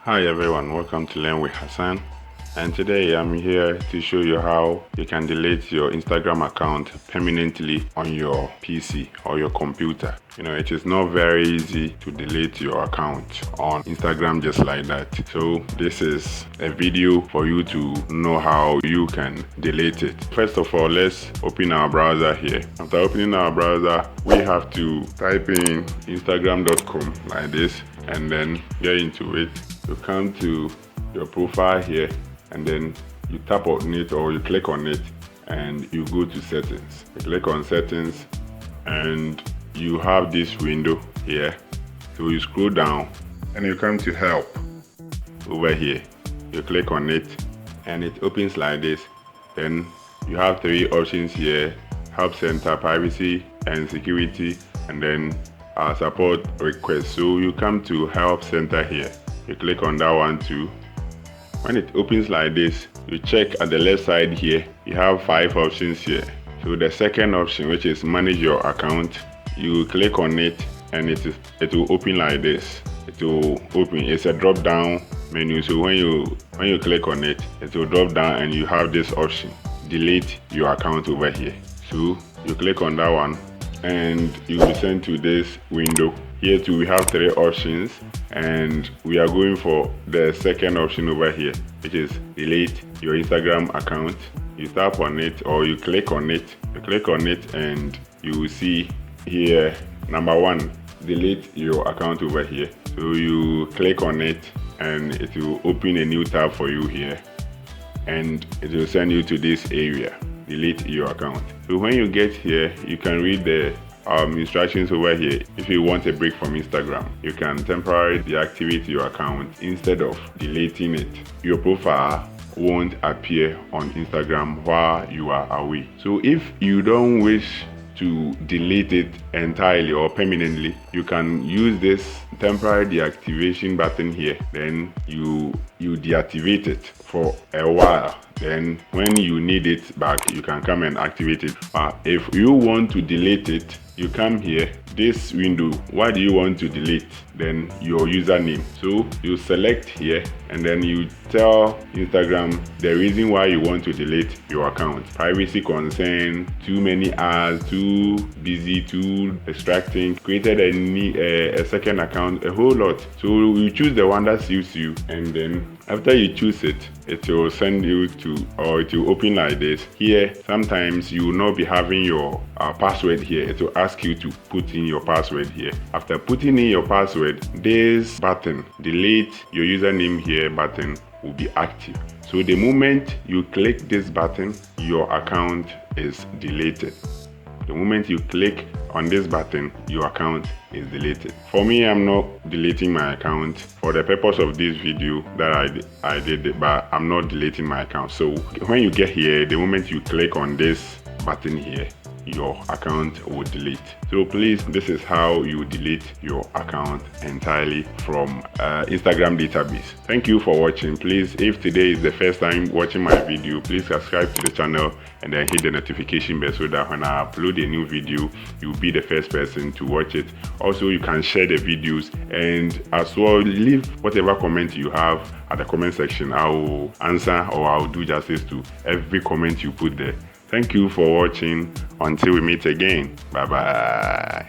Hi everyone, welcome to Learn with Hassan, and today I'm here to show you how you can delete your Instagram account permanently on your PC or your computer. It is not very easy to delete your account on Instagram just like that. So this is a video for you to know how you can delete it. First of all, let's open our browser here. After opening our browser, we have to type in instagram.com like this and then get into it. You come to your profile here and then you tap on it or you click on it and you go to settings. You click on settings and you have this window here. So you scroll down and you come to help over here. You click on it and it opens like this. Then you have three options here: help center, privacy and security, and then support request. So you come to help center here. You click on that one too. When it opens like this, you check at the left side here. You have 5 options here. So the second option, which is manage your account, you click on it and it will open like this. It will open. It's a drop down menu. So when you click on it, it will drop down and you have this option, delete your account over here. So you click on that one and you will be sent to this window. Here too we have 3 options and we are going for the second option over here, which is delete your Instagram account. You tap on it or you click on it. You click on it and you will see here number 1, delete your account over here. So you click on it and it will open a new tab for you here and it will send you to this area, delete your account. So when you get here, you can read the instructions over here. If you want a break from Instagram, you can temporarily deactivate your account instead of deleting it. Your profile won't appear on Instagram while you are away. So if you don't wish to delete it entirely or permanently, you can use this temporary deactivation button here. Then you deactivate it for a while. Then when you need it back, you can come and activate it. But if you want to delete it, you come here, this window, what do you want to delete? Then your username. So you select here and then you tell Instagram the reason why you want to delete your account. Privacy concern, too many ads, too busy, too distracting, created a second account, a whole lot. So you choose the one that suits you, and then after you choose it, it will send you to, or it will open like this. Here, sometimes you will not be having your password here. It will ask you to put in your password here. After putting in your password, this button, delete your username here button, will be active. So the moment you click this button, your account is deleted. The moment you click on this button, your account is deleted. For me, I'm not deleting my account for the purpose of this video that I did it, but I'm not deleting my account. So when you get here, the moment you click on this button here, your account will delete. So please, this is how you delete your account entirely from Instagram database. Thank you for watching. Please, if today is the first time watching my video, please subscribe to the channel and then hit the notification bell so that when I upload a new video, you'll be the first person to watch it. Also, you can share the videos and as well leave whatever comment you have at the comment section. I will answer or I'll do justice to every comment you put there. Thank you for watching. Until we meet again. Bye bye.